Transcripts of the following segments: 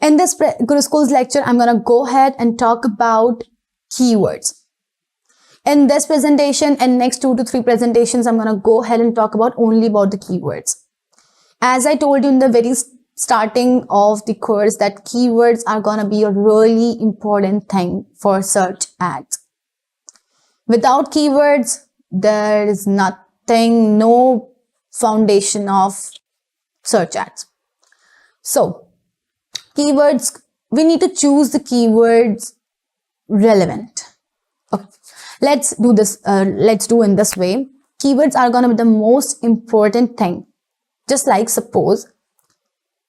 In this Guru Schools lecture, I'm going to go ahead and talk about keywords. In this presentation and next 2 to 3 presentations, I'm going to go ahead and talk only about the keywords. As I told you in the very starting of the course that keywords are going to be a really important thing for search ads. Without keywords, there is nothing, no foundation of search ads. So, keywords, we need to choose the keywords relevant. Okay. Let's do this. Let's do in this way. Keywords are going to be the most important thing. Just like suppose,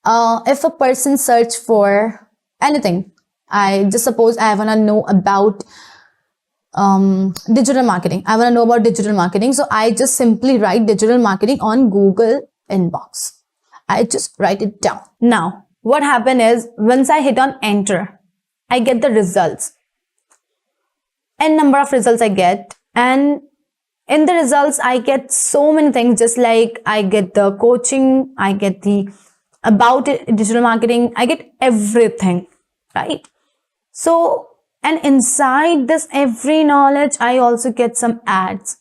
if a person search for anything, I just suppose I want to know about digital marketing. I want to know about digital marketing. So I just simply write digital marketing on Google inbox. I just write it down. Now, what happened is once I hit on enter, I get the results. N number of results I get, and in the results I get so many things, just like I get the coaching, I get the about it, digital marketing, I get everything, right? So, and inside this every knowledge, I also get some ads.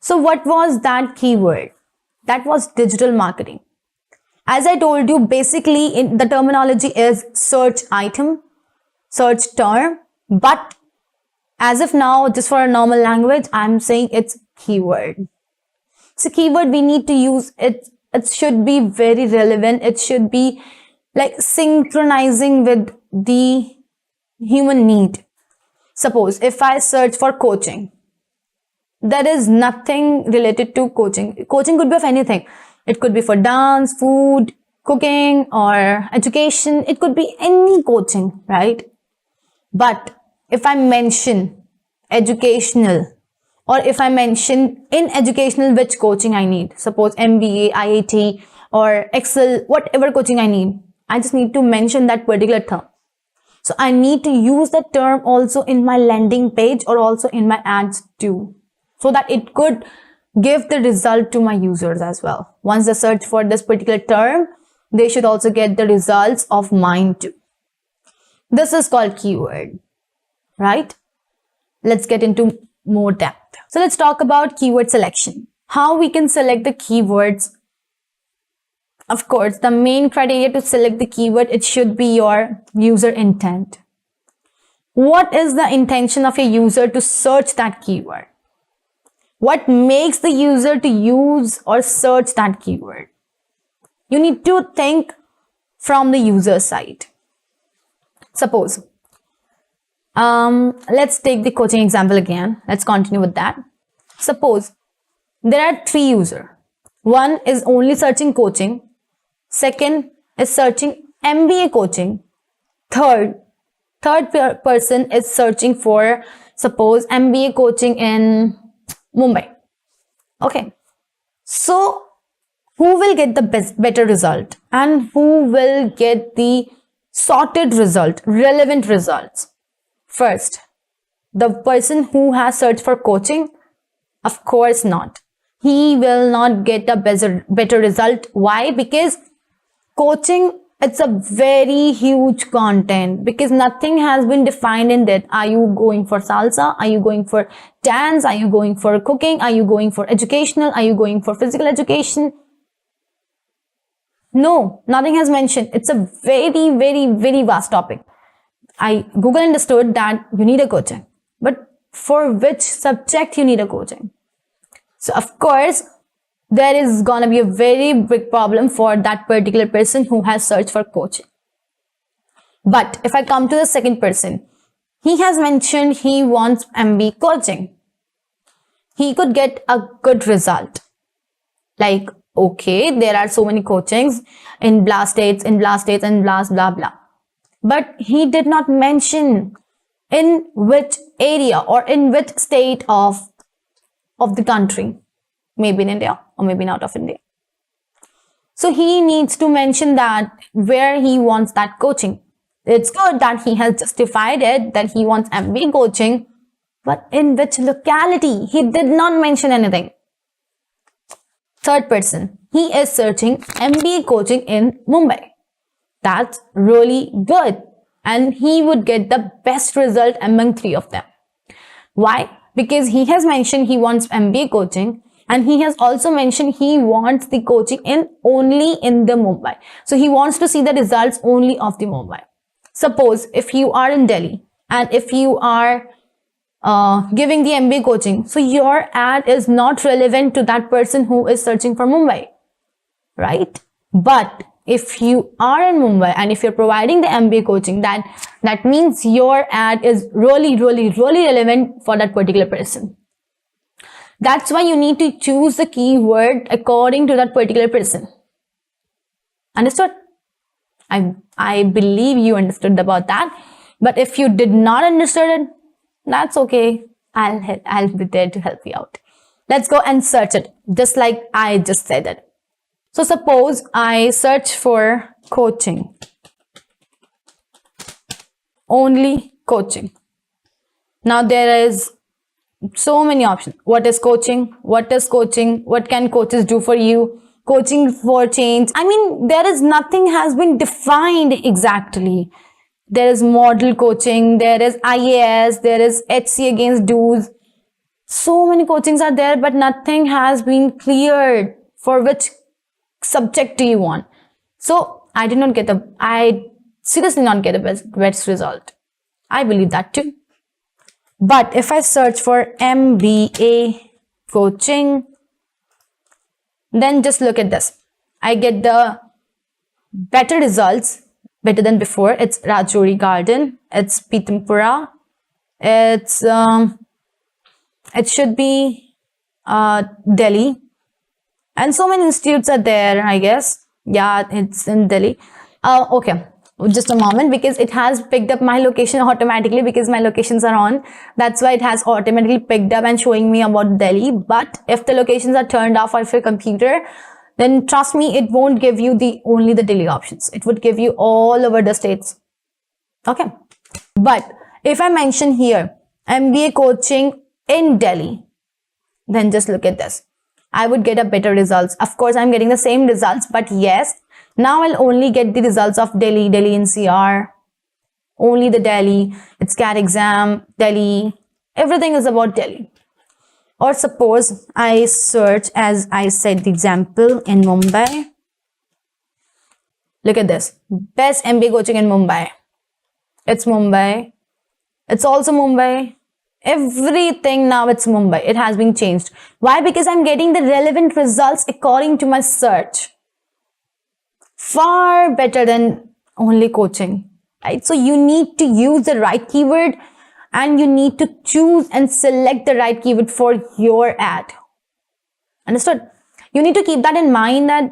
So what was that keyword? That was digital marketing. As I told you, basically the terminology is search item, search term, but as of now, just for a normal language, I'm saying it's keyword. So keyword, we need to use it. It should be very relevant. It should be like synchronizing with the human need. Suppose if I search for coaching, there is nothing related to coaching. Coaching could be of anything. It could be for dance, food, cooking, or education. It could be any coaching, right? But if I mention educational, or if I mention in educational which coaching I need, suppose MBA, IIT, or Excel, whatever coaching I need, I just need to mention that particular term. So I need to use that term also in my landing page or also in my ads too, so that it could give the result to my users as well. Once they search for this particular term, they should also get the results of mine too. This is called keyword, right? Let's get into more depth. So let's talk about keyword selection. How we can select the keywords. Of course, the main criteria to select the keyword, it should be your user intent. What is the intention of a user to search that keyword? What makes the user to use or search that keyword? You need to think from the user side. Suppose, let's take the coaching example again. Let's continue with that. Suppose there are 3 users. One is only searching coaching. Second is searching MBA coaching. Third person is searching for, suppose, MBA coaching in Mumbai. Okay. So, who will get the better result and who will get the sorted result, relevant results? First, the person who has searched for coaching, of course not. He will not get a better result. Why? Because coaching, it's a very huge content, because nothing has been defined in that. Are you going for salsa? Are you going for dance? Are you going for cooking? Are you going for educational? Are you going for physical education? No, nothing has mentioned. It's a very, very, very vast topic. Google understood that you need a coaching, but for which subject you need a coaching? So of course, there is gonna be a very big problem for that particular person who has searched for coaching. But if I come to the second person, he has mentioned he wants MBA coaching. He could get a good result. Like, okay, there are so many coachings in blah states, and blah blah. But he did not mention in which area or in which state of the country. Maybe in India or maybe out of India. So he needs to mention that where he wants that coaching. It's good that he has justified it, that he wants MBA coaching, but in which locality? He did not mention anything. Third person, he is searching MBA coaching in Mumbai. That's really good. And he would get the best result among 3 of them. Why? Because he has mentioned he wants MBA coaching, and he has also mentioned he wants the coaching only in the Mumbai. So he wants to see the results only of the Mumbai. Suppose if you are in Delhi and if you are giving the MBA coaching, so your ad is not relevant to that person who is searching for Mumbai, right? But if you are in Mumbai and if you're providing the MBA coaching, that means your ad is really relevant for that particular person. That's why you need to choose the keyword according to that particular person. Understood? I believe you understood about that. But if you did not understand it, that's okay. I'll be there to help you out. Let's go and search it, just like I just said it. So suppose I search for coaching. Only coaching. Now there is so many options. What is coaching? What is coaching? What can coaches do for you? Coaching for change. I mean, there is nothing has been defined exactly. There is model coaching. There is IAS. There is HC against dues. So many coachings are there, but nothing has been cleared for which subject do you want. So I seriously not get the best result. I believe that too. But if I search for MBA coaching, then just look at this. I get the better results, better than before. It's Rajouri Garden. It's Pitampura. It should be Delhi. And so many institutes are there, I guess. Yeah, it's in Delhi. Okay. Just a moment, because it has picked up my location automatically because my locations are on. That's why it has automatically picked up and showing me about Delhi. But if the locations are turned off of your computer, then trust me, it won't give you only the Delhi options. It would give you all over the states. Okay. But if I mention here MBA coaching in Delhi, then just look at this. I would get a better results. Of course, I'm getting the same results, but yes, now I'll only get the results of Delhi NCR, only the Delhi, it's CAT exam, Delhi, everything is about Delhi. Or suppose I search, as I said, the example in Mumbai. Look at this, best MBA coaching in Mumbai. It's Mumbai. It's also Mumbai. Everything now it's Mumbai. It has been changed. Why? Because I'm getting the relevant results according to my search. Far better than only coaching, right? So you need to use the right keyword and you need to choose and select the right keyword for your ad. Understood? You need to keep that in mind, that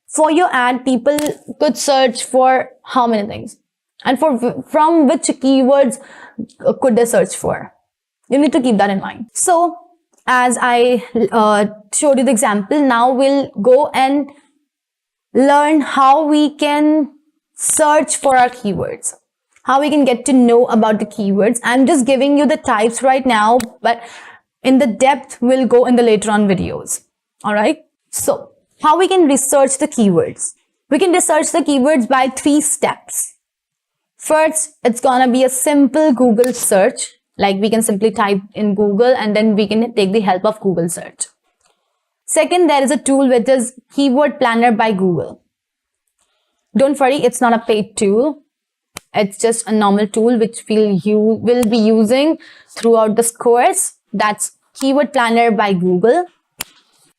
for your ad, people could search for how many things, and from which keywords could they search for. You need to keep that in mind. So as I showed you the example, now we'll go and learn how we can search for our keywords, how we can get to know about the keywords. I'm just giving you the types right now, but in the depth we'll go in the later on videos. All right. So how we can research the keywords? We can research the keywords by 3 steps. First, it's gonna be a simple Google search. Like we can simply type in Google and then we can take the help of Google search. Second, there is a tool which is Keyword Planner by Google. Don't worry, it's not a paid tool. It's just a normal tool which you will be using throughout this course. That's Keyword Planner by Google.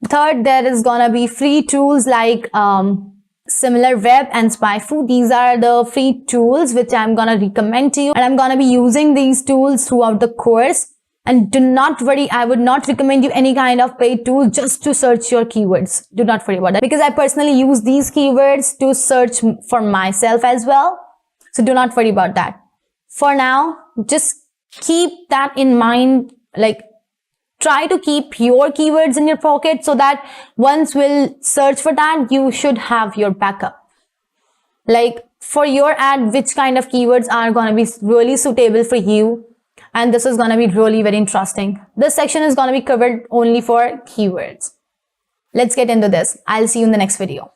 Third, there is gonna be free tools like SimilarWeb and SpyFu. These are the free tools which I'm gonna recommend to you, and I'm gonna be using these tools throughout the course. And do not worry, I would not recommend you any kind of paid tool just to search your keywords. Do not worry about that, because I personally use these keywords to search for myself as well. So do not worry about that. For now, just keep that in mind. Like, try to keep your keywords in your pocket so that once we'll search for that, you should have your backup. Like for your ad, which kind of keywords are going to be really suitable for you. And this is going to be really very interesting. This section is going to be covered only for keywords. Let's get into this. I'll see you in the next video.